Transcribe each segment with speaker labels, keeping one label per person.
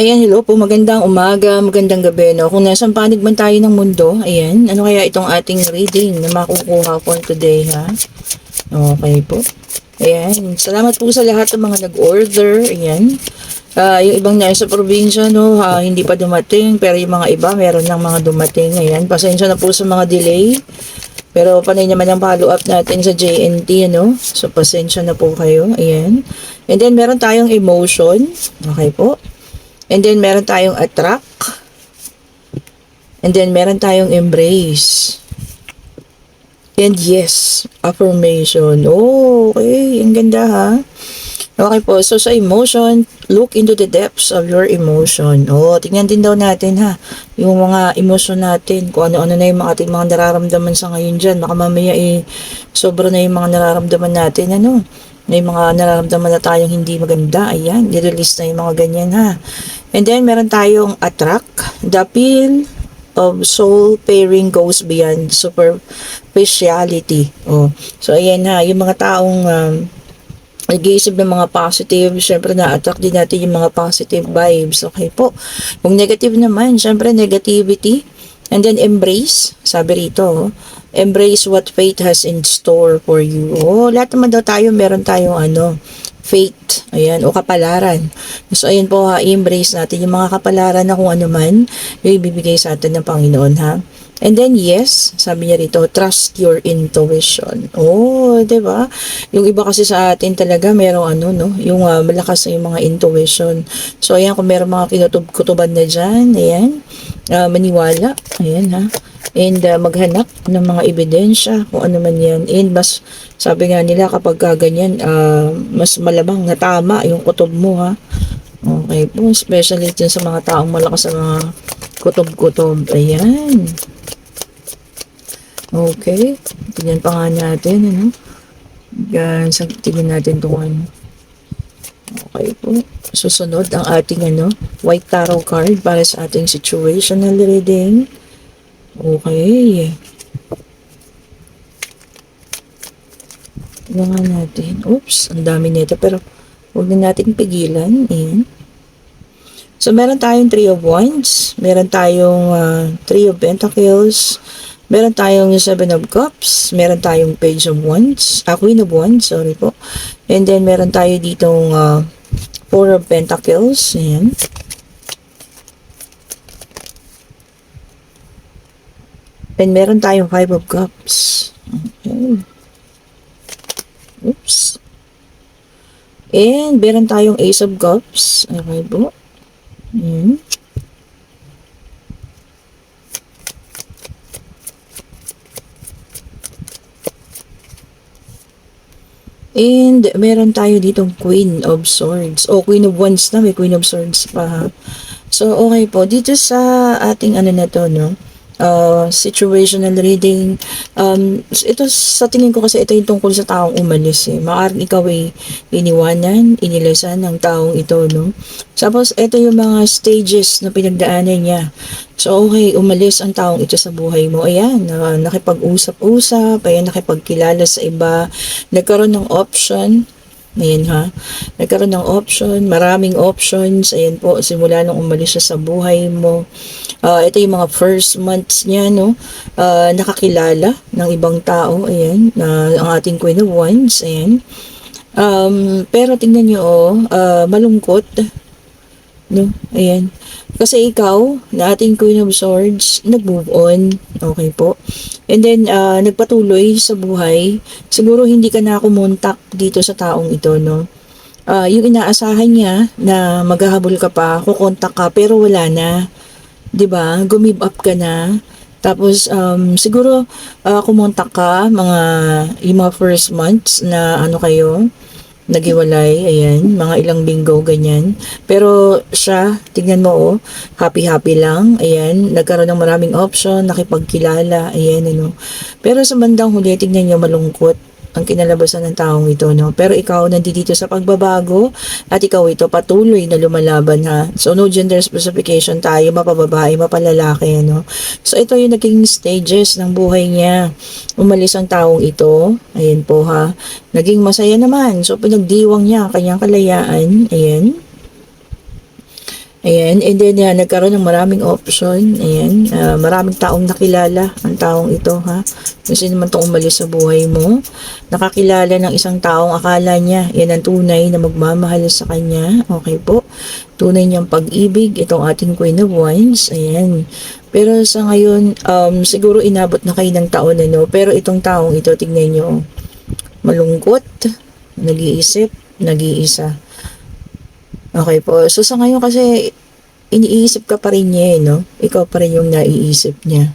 Speaker 1: Ayan, hello po. Magandang umaga, magandang gabi, no? Kung nasaan panig man tayo ng mundo, ayan, ano kaya itong ating reading na makukuha for today, ha? Okay po. Ayan, salamat po sa lahat ng mga nag-order, ayan. Yung ibang nasa probinsya, no, hindi pa dumating, pero yung mga iba, meron ng mga dumating, ayan. Pasensya na po sa mga delay, pero panay naman ang follow-up natin sa JNT, ano? So, pasensya na po kayo, ayan. And then, meron tayong emotion, okay po. And then, meron tayong attract. And then, meron tayong embrace. And yes, affirmation. Oh, okay. Ang ganda, ha? Okay po. So, sa emotion, look into the depths of your emotion. Oh, tingnan din daw natin, ha? Yung mga emotion natin. Kung ano-ano na yung mga ating mga nararamdaman sa ngayon dyan. Baka mamaya, sobra na yung mga nararamdaman natin, ano? May mga nararamdaman na tayong hindi maganda. Ayan, i-release na yung mga ganyan, ha? And then, meron tayong attract. The appeal of soul pairing goes beyond superficiality. Oh. So, ayan, ha, yung mga taong nag-iisip ng mga positive, syempre na-attract din natin yung mga positive vibes. Okay po. Kung negative naman, syempre negativity. And then embrace, sabi rito, embrace what fate has in store for you. Oh, lahat naman daw tayo, meron tayong fate, ayan, o kapalaran. So, ayan po, i-embrace natin yung mga kapalaran na kung ano man, yung ibibigay sa atin ng Panginoon, ha? And then, yes, sabi niya rito, trust your intuition. Oh, di ba? Yung iba kasi sa atin talaga, merong yung malakas na yung mga intuition. So, ayan, kung merong mga kinutuban na dyan, ayan, maniwala, ayan, ha? And maghanap ng mga ebidensya, kung ano man yan. And mas, sabi nga nila, kapag ganyan, mas malamang na tama yung kutob mo, ha? Okay po, especially dyan sa mga taong malakas sa mga kutob-kutob. Ayan. Okay. Tignan pa nga natin, ano? Yan, tignan natin itong Okay po. Susunod ang ating, white tarot card para sa ating situational reading. Okay. Tignan nga natin. Oops, ang dami nito. Pero, huwag na natin pigilan. Ayan. So, meron tayong Three of Wands. Meron tayong Three of Pentacles. Meron tayong Seven of Cups. Meron tayong Page of Wands. Queen of Wands, sorry po. And then, meron tayo ditong Four of Pentacles. Ayan. And meron tayong Five of Cups. Okay. Oops. And meron tayong Ace of Cups. Okay po. Ayan. And meron tayo ditong Queen of Swords. O, Queen of Wands na. May Queen of Swords pa, ha? So, okay po. Dito sa ating na to, no? Situational reading. Ito, sa tingin ko kasi ito yung tungkol sa taong umalis, eh. Maaaring ikaw ay iniwanan, inilasan ng taong ito, no? Tapos, ito yung mga stages na pinagdaanan niya. So, okay, umalis ang taong ito sa buhay mo. Ayan, nakipag-usap-usap, ayan, nakipagkilala sa iba, nagkaroon ng option. Ayan, ha. Nagkaroon ng option, maraming options. Ayan po, simula nung umalis siya sa buhay mo. Ito yung mga first months niya, no. Nakakilala ng ibang tao. Ayan, ang ating Queen of Wands. Ayan. Pero tingnan nyo, malungkot. No, ayan. Kasi ikaw, na ating Queen of Swords, nag-move on. Okay po. And then, nagpatuloy sa buhay. Siguro hindi ka na kumontak dito sa taong ito, no? Yung inaasahan niya na maghahabol ka pa, kukontak ka, pero wala na. 'Di ba? Gumib up ka na. Tapos, siguro, kumontak ka, yung mga first months na kayo, naghiwalay, ayan, mga ilang linggo, ganyan. Pero siya, tignan mo, happy-happy lang, ayan, nagkaroon ng maraming option, nakipagkilala, ayan, Pero sa bandang huli, tignan niyo malungkot ang kinalabasan ng taong ito, no? Pero ikaw, nandito sa pagbabago, at ikaw ito patuloy na lumalaban, ha? So, no gender specification tayo, mapababae, mapalalaki, no? So, ito yung naging stages ng buhay niya. Umalis ang taong ito, ayan po, ha? Naging masaya naman. So, pinagdiwang niya ang kanyang kalayaan, ayan. Ayan, and then nagkaroon ng maraming option. Ayan, maraming taong nakilala ang taong ito, ha. Kasi naman itong umalis sa buhay mo. Nakakilala ng isang taong akala niya, yan ang tunay na magmamahal sa kanya. Okay po. Tunay niyang pag-ibig, itong ating Queen of Wands. Ayan. Pero sa ngayon, siguro inabot na kayo ng taon, ano. Pero itong taong ito, tignan nyo, malungkot, nag-iisip, nag-iisa. Okay po. So sa ngayon kasi iniisip ka pa rin niya, no? Ikaw pa rin yung naiisip niya.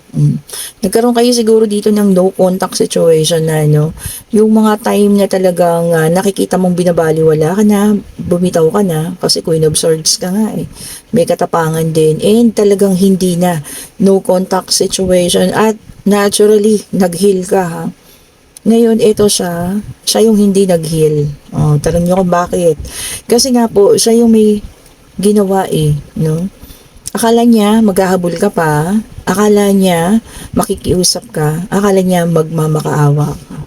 Speaker 1: Nagkaroon kayo siguro dito ng no contact situation na, no? Yung mga time na talagang nakikita mong binabaliwala ka na, bumitaw ka na, kasi Queen of Swords ka nga eh. May katapangan din. And talagang hindi na no contact situation at naturally, nag-heal ka, ha? Ngayon, ito siya yung hindi nag-heal. Oh, tanong niyo kung bakit. Kasi nga po, siya yung may ginawa eh, no? Akala niya maghahabol ka pa, akala niya makikiusap ka, akala niya magmamakaawa ka.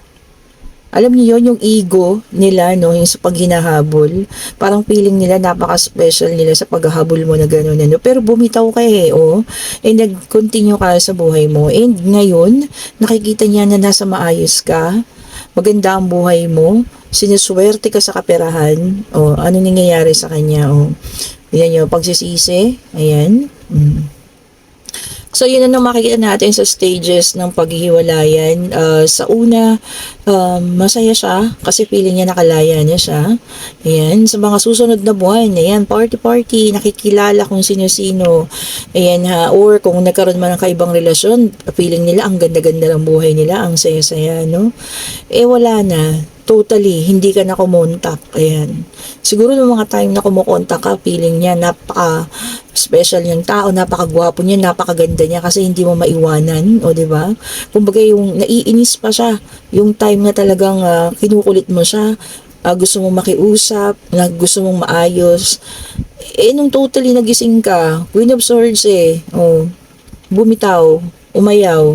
Speaker 1: Alam niyo yon yung ego nila, no, yung sa paghinahabol. Parang feeling nila napaka-special nila sa paghahabol mo na gano'n, ano. Pero bumitaw ka eh, oh. And nag-continue ka sa buhay mo. And ngayon, nakikita niya na nasa maayos ka. Maganda ang buhay mo. Sinuswerte ka sa kaperahan. Oh, ano nangyayari sa kanya, oh. Yan yung pagsisisi. Ayan. So, yun na makikita natin sa stages ng paghihiwalayan. Sa una, masaya siya kasi feeling niya nakalaya niya siya. Ayan, sa mga susunod na buwan, ayan, party-party, nakikilala kung sino-sino. Ayan ha, or kung nagkaroon man ng kaibang relasyon, feeling nila ang ganda-ganda ng buhay nila, ang saya-saya, no? Eh, wala na. Totally, hindi ka na kumontak. Ayan. Siguro nung mga time na kumukontak ka, feeling niya napaka-special yung tao, napaka-gwapo niya, napakaganda niya kasi hindi mo maiwanan, o 'di ba? Kumbaga yung naiinis pa siya, yung time na talagang kinukulit mo siya, gusto mong makiusap, gusto mong maayos. Eh nung totally nagising ka, Queen of Swords eh, oh, bumitaw, umayaw.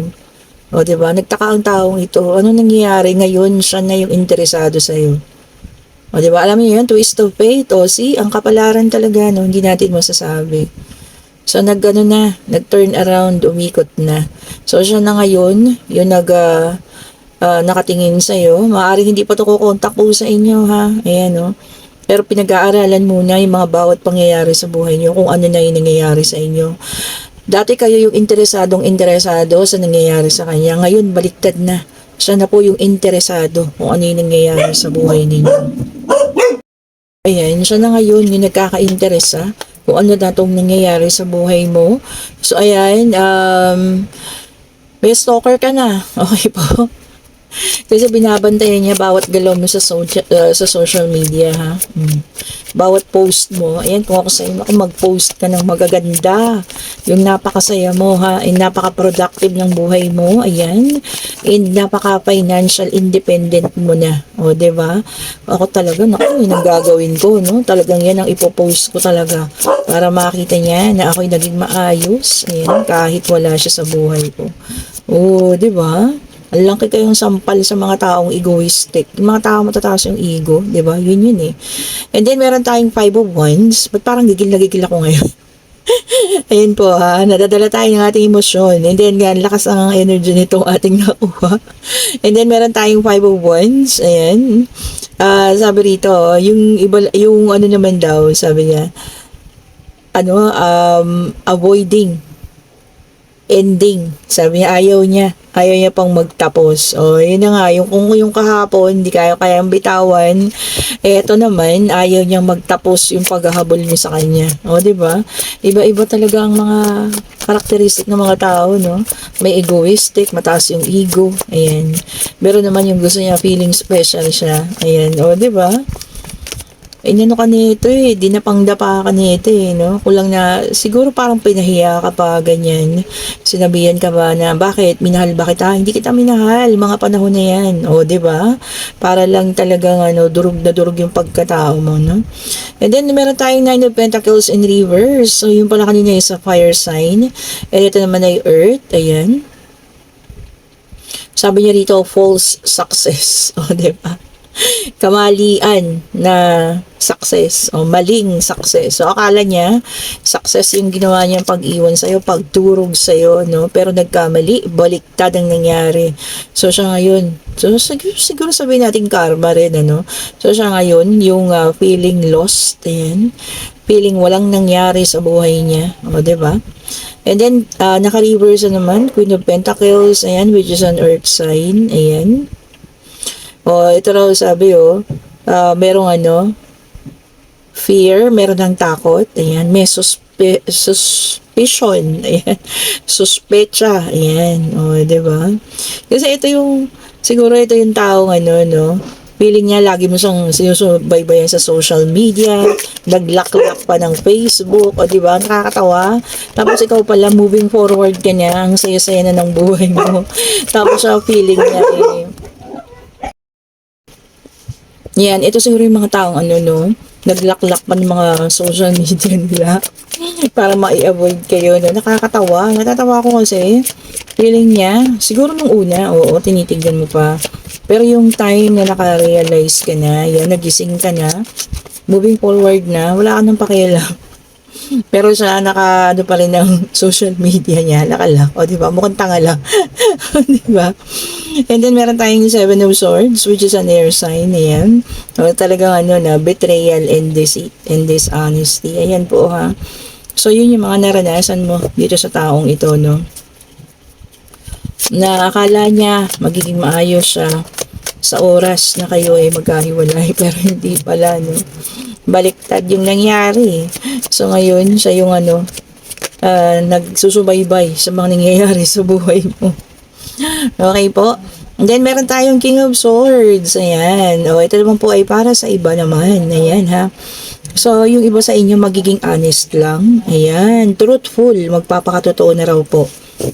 Speaker 1: O, diba? Nagtaka ang taong ito. Ano nangyayari ngayon? Siya na yung interesado sa'yo. O, diba? Alam niyo yun, twist of fate. O, see, ang kapalaran talaga, no? Hindi natin masasabi. So, nag-turn around, umikot na. So, siya na ngayon, yung nakatingin sa'yo. Maaaring hindi pa ito kukontak po sa inyo, ha? Ayan, no? Pero pinag-aaralan muna yung mga bawat pangyayari sa buhay niyo, kung ano na yung nangyayari sa inyo. Dati kayo yung interesado sa nangyayari sa kanya. Ngayon, baliktad na. Siya na po yung interesado kung ano yung nangyayari sa buhay ninyo. Ayan, siya na ngayon yung nagkaka-interesa kung ano na itong nangyayari sa buhay mo. So, ayan, may stalker ka na. Okay po. Kasi binabantayan niya bawat galaw mo sa social media, ha. Bawat post mo. Ayan, kung ako sa'yo, mag-post ka ng magaganda. Yung napakasaya mo, ha. And napaka-productive ng buhay mo. Ayan. And napaka-financial independent mo na. O, diba? Ako talaga, naku, yun ang gagawin ko, no? Talagang yan ang ipopost ko talaga. Para makita niya na ako'y naging maayos. Ayan, kahit wala siya sa buhay ko. O, diba? Laki kayong sampal sa mga taong egoistic. Yung mga taong matataas yung ego, di ba? Yun eh. And then, meron tayong 5 of Wands. Ba't parang gigil na gigil ako ngayon? Ayun po ha, nadadala tayo ng ating emosyon. And then, yan, lakas ang energy nitong ating nakuha. And then, meron tayong 5 of Wands. Ayan. Sabi rito, yung ano naman daw, sabi niya, avoiding ending. Sabi niya, ayaw niya pang magtapos. O, yun na nga, kung yung kahapon, hindi kayang bitawan, eto naman, ayaw niyang magtapos yung paghahabol niyo sa kanya. O, diba? Iba-iba talaga ang mga karakteristik ng mga tao, no? May egoistic, mataas yung ego. Ayan. Meron naman yung gusto niya, feeling special siya. Ayan. O, diba? Inano ka nito eh, dinapang-dapa ka nito eh, no? Kulang na, siguro parang pinahiya ka pa, ganyan. Sinabihan ka ba na, bakit? Minahal ba kita? Hindi kita minahal, mga panahon na yan. O, diba? Para lang talagang, durog na durog yung pagkatao mo, no? And then, meron tayong 9 of Pentacles in reverse. So, yung pala kanina yung sa fire sign. And ito naman ay earth, ayan. Sabi niya rito, false success. O, diba? kamalian na success o maling success. So akala niya success yung ginawa niyang pag-iwan sa'yo, pagturog sa'yo, no? Pero nagkamali, baliktad ang nangyari. So siya ngayon, so siguro sabihin natin karma rin, ano? So siya ngayon, yung feeling lost, ayan, feeling walang nangyari sa buhay niya, o, diba? And then, naka-reverse naman, Queen of Pentacles, ayan, which is an earth sign, ayan. O, ito raw sabi, merong fear, meron ng takot, ayan, may suspicion, ayan, suspecha, ayan, o, diba? Kasi siguro ito yung taong feeling niya lagi mo siyang sinusubaybayan sa social media, naglaklak pa ng Facebook, o diba, nakakatawa. Tapos ikaw pala, moving forward ka niya, ang saya-saya na ng buhay mo. Tapos feeling niya yan, ito siguro yung mga taong naglaklak pa ng mga social media nila para ma-avoid kayo, no? Nakakatawa. Natatawa ko kasi feeling niya, siguro nung una, oo, tinitignan mo pa. Pero yung time na naka-realize ka na, yan, nagising ka na, moving forward na, wala ka nang pakialam. Pero siya, pa rin ng social media niya, nakalak. O, diba? Mukhang tanga lang. Diba? And then, meron tayong Seven of Swords, which is an air sign. Ayan. O, talagang betrayal and deceit and dishonesty. Ayan po, ha. So, yun yung mga naranasan mo dito sa taong ito, no? Na akala niya magiging maayos siya sa oras na kayo ay magkahiwalay, pero hindi pala, no? Baliktad yung nangyari. So ngayon, siya yung nagsusubaybay sa mga nangyayari sa buhay mo. Okay po? And then meron tayong King of Swords. Ayan. O, ito naman po ay para sa iba naman. Ayan, ha. So, yung iba sa inyo magiging honest lang. Ayan. Truthful. Magpapakatotoo na raw po.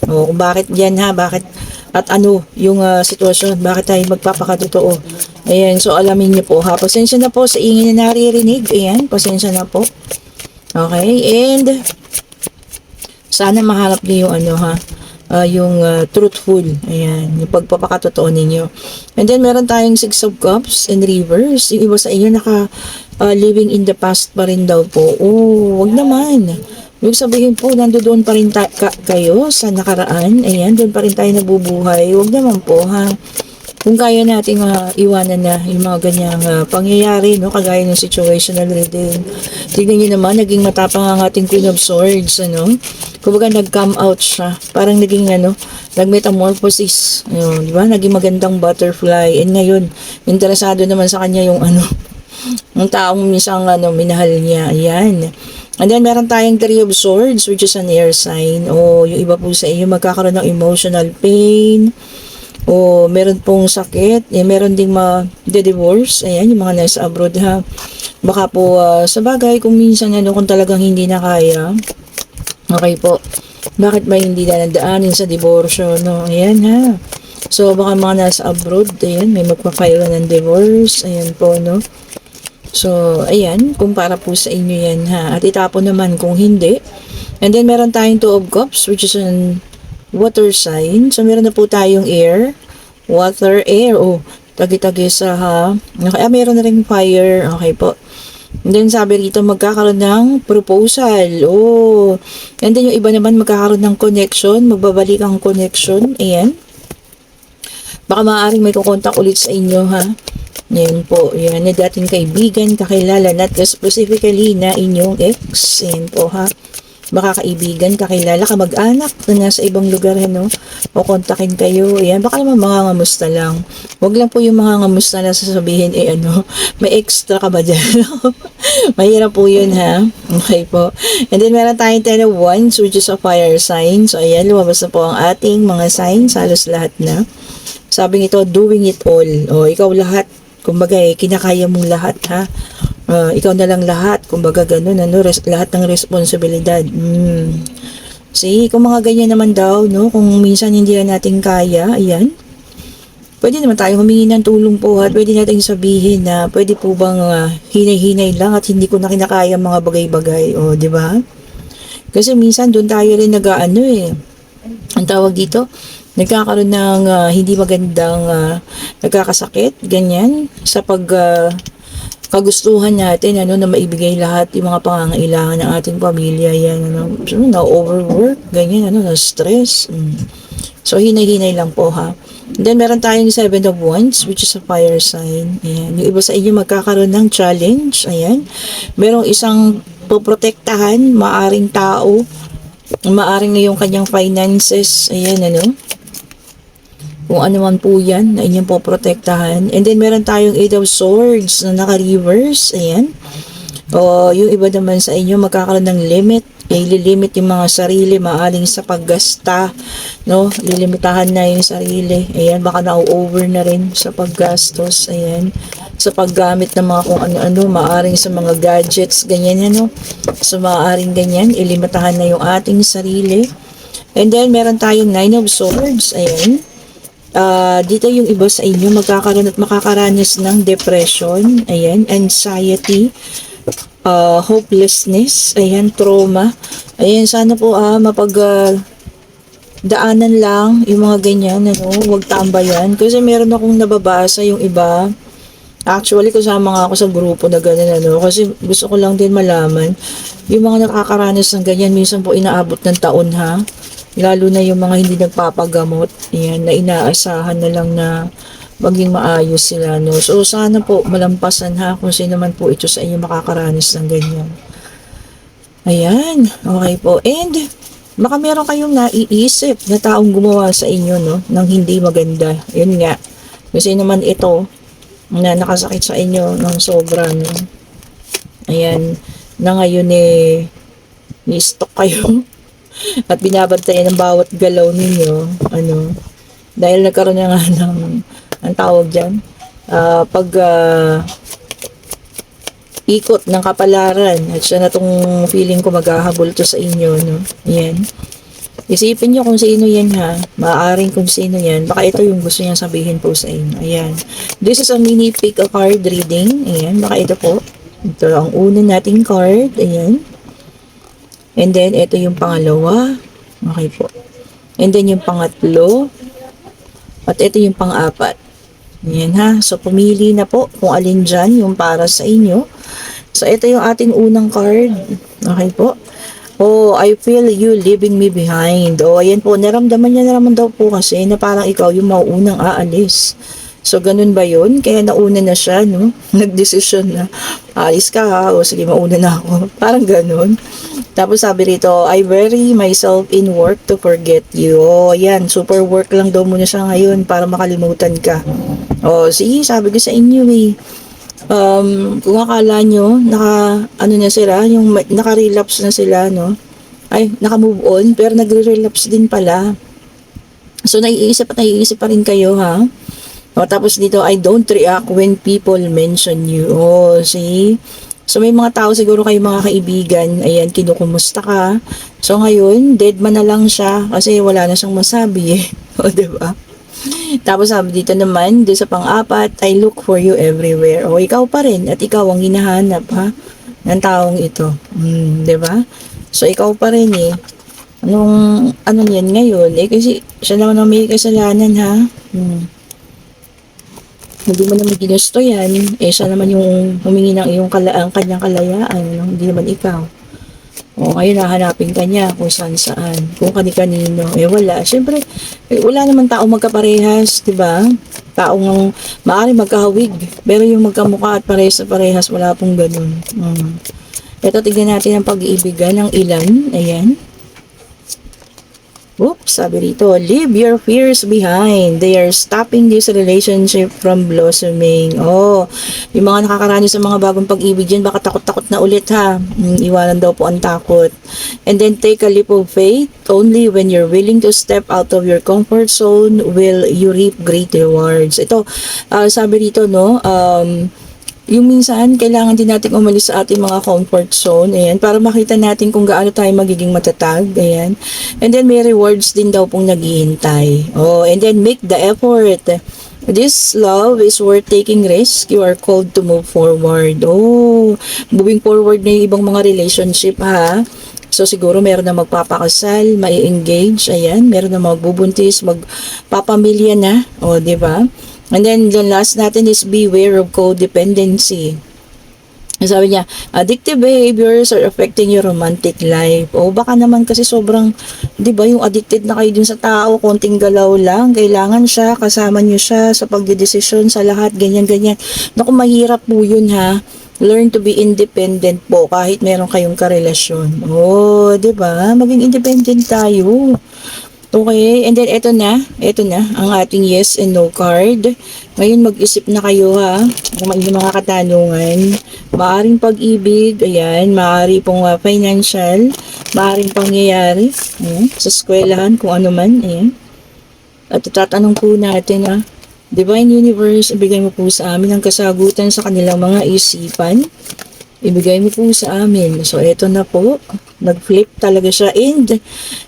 Speaker 1: O, kung bakit yan, ha. Bakit at yung sitwasyon, bakit tayo magpapakatotoo. Ayan, so alamin niyo po, ha. Pasensya na po sa ingin na naririnig. Ayan, pasensya na po. Okay, and sana mahanap niyo yung yung truthful. Ayan, yung pagpapakatotoo ninyo. And then meron tayong Six of Cups and reverse. Yung iba sa inyo living in the past pa rin daw po. Oh, wag naman. Ibig sabihin po, nandoon pa rin kayo sa nakaraan. Ayan, doon pa rin tayo nabubuhay. Huwag naman po, ha. Kung kaya nating iwanan na yung mga ganyang pangyayari, no, kagaya ng situational reading. Tignan nyo naman, naging matapang ang ating Queen of Swords, Kumbaga, nag-come out siya. Parang naging, nag-metamorphosis. Di ba? Naging magandang butterfly. And ngayon, interesado naman sa kanya yung, yung taong minsan, minahal niya. Ayan. And then, meron tayong Three of Swords, which is an air sign. O, yung iba po sa inyo, magkakaroon ng emotional pain. O, meron pong sakit. Meron ding divorce. Ayan, yung mga nasa abroad, ha. Baka po, sa bagay, kung minsan, kung talagang hindi na kaya. Okay po. Bakit ba hindi na nadaanin sa diborsyo, no? Ayan, ha. So, baka mga nasa abroad, ayan, may magpa-file ng divorce. Ayan po, no? So, ayan, kumpara po sa inyo yan, ha. At itapon naman kung hindi. And then, meron tayong Two of Cups, which is an water sign. So, meron na po tayong air, water, air. Oh, tagi-tagi sa, ha. Okay, meron na rin fire. Okay po. And then, sabi rito, magkakaroon ng proposal. Oh, and then, yung iba naman, magkakaroon ng connection. Magbabalik ang connection. Ayan. Baka maaaring may kukontak ulit sa inyo, ha. Yan po, yan na dating kaibigan, kakilala, not specifically na inyong ex. Yan po, ha. Baka kaibigan, kakilala, kamag-anak na nasa ibang lugar, o kontakin kayo. Yan, baka naman mga ngamusta lang. Huwag lang po yung mga ngamusta na sasabihin, may extra ka ba dyan? Mahirap po yun, ha. Okay po. And then, meron tayong Ten of Wands, which is a fire sign. So, ayan, lumabas na po ang ating mga signs, halos lahat na. Sabi nito, doing it all. O, ikaw lahat. Kumbaga, kinakaya mong lahat, ha. Ikaw na lang lahat. Kumbaga, ganun, lahat ng responsibilidad. See, kung mga ganyan naman daw, no, kung minsan hindi na natin kaya, ayan. Pwede naman tayong humingi ng tulong po, at pwede natin sabihin na pwede po bang hinay-hinay lang at hindi ko na kinakaya mga bagay-bagay. O, di ba? Kasi minsan doon tayo rin ang tawag dito, nagkakaroon ng hindi magandang nagkakasakit, ganyan, sa kagustuhan natin ano na maibigay lahat yung mga pangangailangan ng ating pamilya yan ano so, na overwork ganyan ano na stress so hinay-hinay lang po ha. Then meron tayong Seven of Wands which is a fire sign. Ayan. Yung iba sa inyo magkakaroon ng challenge. Ayan. Merong isang poprotektahan, maaring tao, maaring yung kanyang finances. Ayan ano. Kung ano man po yan na inyong poprotektahan. And then meron tayong Eight of Swords na naka-reverse. Ayan. O yung iba naman sa inyo magkakaroon ng limit. Ililimit yung mga sarili maaling sa paggasta. No? Lilimitahan na yung sarili. Ayan. Baka na-over na rin sa paggastos. Ayan. Sa paggamit ng mga kung ano-ano. Maaring sa mga gadgets. Ganyan ano. So maaring ganyan. Ilimitahan na yung ating sarili. And then meron tayong Nine of Swords. Ayan. Dito yung iba sa inyo magkakaroon at makakaranas ng depression, ayan, anxiety, hopelessness, ayan, trauma. Ayan, sana po daanan lang yung mga ganyan, ano, huwag tambayan. Kasi meron akong nababasa yung iba. Actually, kasama nga ako sa grupo na ganyan, ano, kasi gusto ko lang din malaman. Yung mga nakakaranas ng ganyan, minsan po inaabot ng taon, ha. Lalo na yung mga hindi nagpapagamot, yan, na inaasahan na lang na maging maayos sila, no. So, sana po malampasan ha kung sino man po ito sa inyo makakaranas ng ganyan. Ayan, okay po. And, baka meron kayong naiisip na taong gumawa sa inyo, no, ng hindi maganda. Yun nga, kasi naman ito, na nakasakit sa inyo ng sobra, no. Ayan, na ngayon ni-stalk kayo. At binabantayan ng bawat galaw ninyo, ano, dahil nagkaroon na nga ng, ang tawag dyan, ikot ng kapalaran, at siya na tong feeling ko maghahabol to sa inyo, no, yan. Isipin nyo kung sino yan ha, maaaring kung sino yan, baka ito yung gusto niyang sabihin po sa inyo, ayan. This is a mini pick a card reading, ayan, baka ito po, ito ang una nating card, ayan. And then, ito yung pangalawa. Okay po. And then, yung pangatlo. At ito yung pang-apat. Yan ha. So, pumili na po kung alin dyan yung para sa inyo. So, ito yung ating unang card. Okay po. Oh, I feel you leaving me behind. Oh, ayan po. Naramdaman niya naman daw po kasi na parang ikaw yung mauunang aalis. So, ganun ba yun? Kaya nauna na siya, no? Nagdesisyon na, alis ka ha, o sige, mauna na ako. Parang ganun. Tapos sabi rito, I bury myself in work to forget you. Oh, yan, super work lang daw muna siya ngayon para makalimutan ka. Oh, sige, sabi ko sa inyo kung akala nyo, ano na sila, yung naka-relapse na sila, no? Ay, naka-move on, pero nagre-relapse din pala. So, naiisip pa rin kayo, ha? O, tapos dito, I don't react when people mention you. Oh, see? So, may mga tao siguro kayo mga kaibigan, ayan, kinukumusta ka. So, ngayon, dead man na lang siya kasi wala na siyang masabi eh. O, diba? Tapos sabi dito naman, dito sa pang-apat, I look for you everywhere. O, ikaw pa rin at ikaw ang hinahanap, ha? Ng taong ito. Diba? So, ikaw pa rin eh. Ano yan ngayon? Eh, kasi siya naman ang may kasalanan, ha? Hindi mo naman ginusto yan, eh siya naman yung humingi ng ang kanyang kalayaan, no? Hindi naman ikaw. O ngayon hahanapin ka niya kung saan saan, kung kani-kanino, eh wala. Siyempre, wala naman tao magkaparehas, di ba? Taong maaari magkahawig, pero yung magkamukha at parehas na parehas, wala pong ganun. Ito, tignan natin ang pag-iibigan ng ilan, ayan. Oops, sabi rito, leave your fears behind. They are stopping this relationship from blossoming. Oh, yung mga nakakaranas sa mga bagong pag-ibig dyan, baka takot-takot na ulit ha. Iwanan daw po ang takot. And then take a leap of faith. Only when you're willing to step out of your comfort zone will you reap great rewards. Ito, sabi rito, no, yung minsan, kailangan din natin umalis sa ating mga comfort zone, ayan, para makita natin kung gaano tayo magiging matatag, ayan. And then, may rewards din daw pong naghihintay. Oh, and then, make the effort. This love is worth taking risk. You are called to move forward. Oh, moving forward na yung ibang mga relationship, ha. So siguro meron na magpapakasal, mai-engage, ayan, meron na magbubuntis, magpapamilya na, o di ba? And then the last natin is beware of codependency. Sabi niya, addictive behaviors are affecting your romantic life. O baka naman kasi sobrang, di ba, yung addicted na kayo dun sa tao, konting galaw lang, kailangan siya, kasama niyo siya sa pagdedesisyon, sa lahat, ganyan-ganyan. Naku, mahirap po yun ha. Learn to be independent po kahit meron kayong karelasyon. Oh, di ba? Maging independent tayo. Okay, and then eto na ang ating yes and no card. Ngayon mag-isip na kayo ha, yung mga katanungan. Maaring pag-ibig, ayan, maari pong financial, maaring pangyayari, sa eskwelahan, kung ano man, ayan. At tatanong po natin Divine Universe, ibigay mo po sa amin ang kasagutan sa kanilang mga isipan. Ibigay mo po sa amin. So, eto na po. Nag-flip talaga siya. And,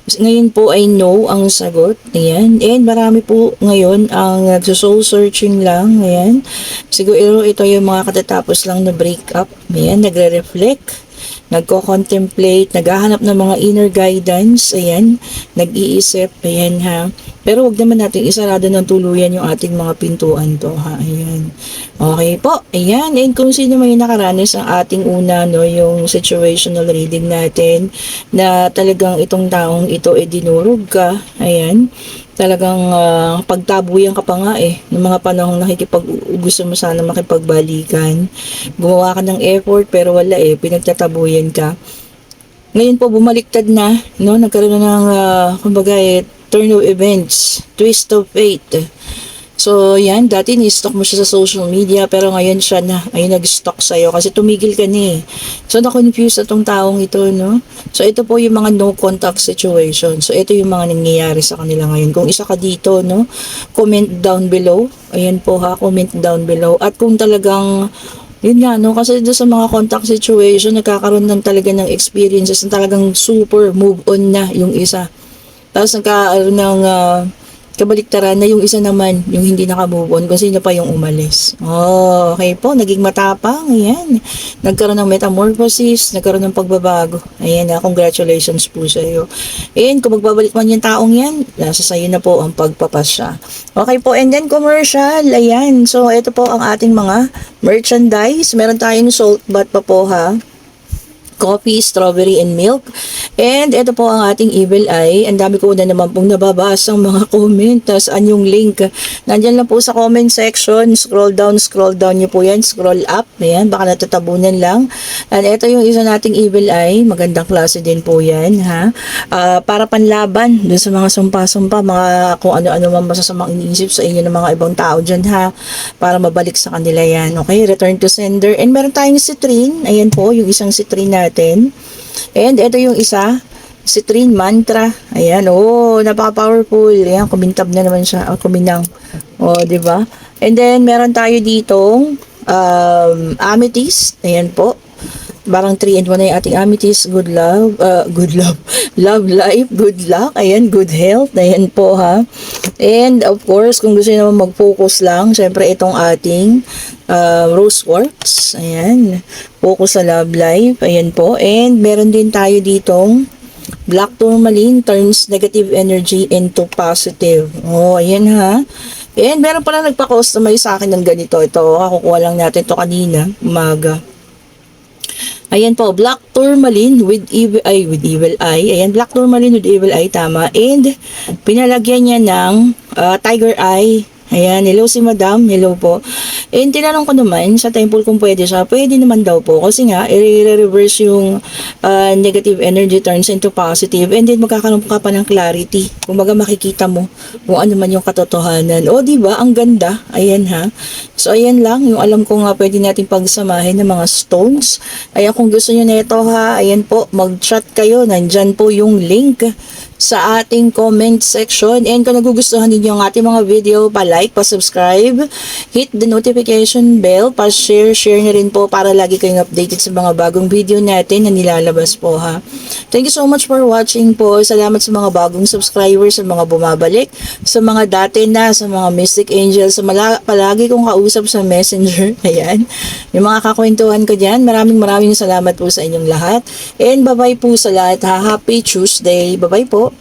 Speaker 1: ngayon po ay no ang sagot. Ayan. And, marami po ngayon ang soul searching lang. Ayan. Siguro ito yung mga katatapos lang na breakup. Ayan. Nagre-reflect. Nagko-contemplate. Naghahanap ng mga inner guidance. Ayan. Nag-iisip. Ayan ha. Pero wag naman natin isarado ng tuluyan yung ating mga pintuan to ha. Ayan. Okay po. Ayan. And kung sino may nakaranas ang ating una, no, yung situational reading natin na talagang itong taong ito dinurog ka. Ayan. Talagang pagtabuyan ka pa nga ng mga panahong gusto mo sana makipagbalikan. Gumawa ka ng effort pero wala pinagtatabuyan ka. Ngayon po bumaliktad na, no? Nagkaroon na ng kumbaga turn of events, twist of fate. So, yan, dati ni-stalk mo siya sa social media, pero ngayon siya na, ay nag-stalk sa'yo kasi tumigil ka ni. So, na-confuse na tong taong ito, no? So, ito po yung mga no-contact situation. So, ito yung mga nangyayari sa kanila ngayon. Kung isa ka dito, no? Comment down below. Ayan po ha, comment down below. At kung talagang yun nga, no? Kasi doon sa mga contact situation, nagkakaroon ng talaga ng experiences na talagang super move on na yung isa. Tapos nagkaroon ng kabaliktaran na yung isa naman, yung hindi naka-move on, kung sino pa yung umalis. Oh, okay po, naging matapang, ayan. Nagkaroon ng metamorphosis, nagkaroon ng pagbabago. Ayan congratulations po sa iyo. And kung magbabalik man yung taong yan, nasa sayo na po ang pagpapasya. Okay po, and then commercial, ayan. So, ito po ang ating mga merchandise. Meron tayong salt bath pa po ha. Coffee, strawberry, and milk. And ito po ang ating evil eye. Ang dami ko na naman pong nababasang mga comment. Tapos yung link. Nandyan lang po sa comment section. Scroll down nyo po yan. Scroll up. Ayan, baka natatabunan lang. And ito yung isa nating evil eye. Magandang klase din po yan. Ha? Para panlaban dun sa mga sumpa-sumpa. Mga kung ano-ano man masasamang iniisip sa inyo ng mga ibang tao dyan ha. Para mabalik sa kanila yan. Okay, return to sender. And meron tayong citrine. Ayan po, yung isang citrine natin. And ito yung isa, citrine mantra. Ayan, napaka-powerful. Ayan, kumintab na naman siya. Kuminang. Di ba? And then, meron tayo ditong amethyst. Ayan po. Parang 3 and 1 na yung ating amethyst. Good love. Love life. Good luck. Ayan, good health. Ayan po ha. And of course, kung gusto nyo naman mag-focus lang, syempre itong ating rose quartz. Ayan. Focus sa love life. Ayan po. And meron din tayo ditong black tourmaline, turns negative energy into positive. Ayan ha. And meron pala nagpa-customize sa akin ng ganito. Ito, kakukuha lang natin to kanina, umaga. Ayan po, black tourmaline with evil eye. Ayan, black tourmaline with evil eye, tama. And pinalagyan niya ng tiger eye. Ayan, hello si madam, hello po. And tinanong ko naman sa temple kung pwede siya. Pwede naman daw po kasi nga i-reverse yung negative energy turns into positive and then magkakaroon ka pa ng clarity. Kumbaga makikita mo kung ano man yung katotohanan. Di ba? Ang ganda. Ayan ha. So ayan lang yung alam ko nga pwede nating pagsamahin ng mga stones. Ayan kung gusto niyo na ito ha, ayan po, mag-chat kayo. Nandyan po yung link sa ating comment section. And kung nagugustuhan ninyo ang ating mga video, pa-like, pa-subscribe, hit the notification bell, pa-share na rin po para lagi kayong updated sa mga bagong video natin na nilalabas po ha. Thank you so much for watching po. Salamat sa mga bagong subscribers, sa mga bumabalik, sa mga dati na, sa mga Mystic Angels, sa palagi kong kausap sa Messenger. Ayan. Yung mga kakwentuhan ko dyan, maraming salamat po sa inyong lahat. And bye-bye po sa lahat. Happy Tuesday. Bye-bye po.